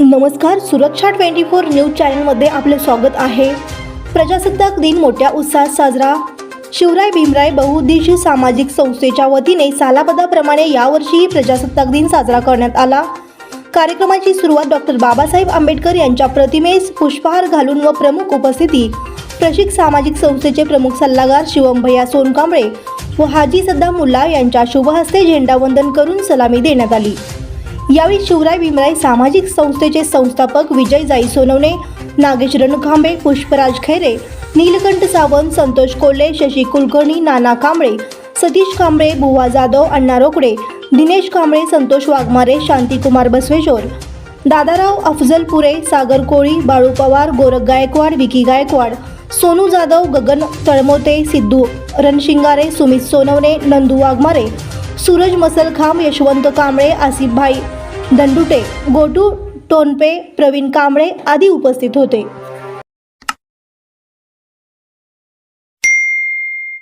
नमस्कार, सुरक्षा 24 न्यूज चॅनलमध्ये आपले स्वागत आहे। प्रजासत्ताक दिन मोठ्या उत्साहात साजरा। शिवराय भीमराय बहुउद्देशीय सामाजिक संस्थेच्या वतीने सालाबद्धाप्रमाणे यावर्षीही प्रजासत्ताक दिन साजरा करण्यात आला। कार्यक्रमाची सुरुवात डॉक्टर बाबासाहेब आंबेडकर यांच्या प्रतिमेस पुष्पहार घालून व प्रमुख उपस्थिती प्रशिक सामाजिक संस्थेचे प्रमुख सल्लागार शिवम भैया सोनकांबळे व हाजी सद्दाम मुल्ला यांच्या शुभहस्ते झेंडावंदन करून सलामी देण्यात आली। यावेळी शिवराय भीमराय सामाजिक संस्थेचे संस्थापक विजय जाई सोनवणे, नागेश रणखांबे, पुष्पराज खैरे, नीलकंठ सावंत, संतोष कोल्हे, शशी कुलकर्णी, नाना कांबळे, सतीश कांबळे, बुवा जाधव, अण्णा रोकडे, दिनेश कांबळे, संतोष वाघमारे, शांतिकुमार बसवेश्वर, दादाराव अफजलपुरे, सागर कोळी, बाळू पवार, गोरख गायकवाड, विकी गायकवाड, सोनू जाधव, गगन तळमोते, सिद्धू रणशिंगारे, सुमित सोनवणे, नंदू वाघमारे, सूरज मसलखांब, यशवंत कांबळे, आसिफभाई दंडुटे, गोटू टोनपे, प्रवीण कांबळे आदी उपस्थित होते।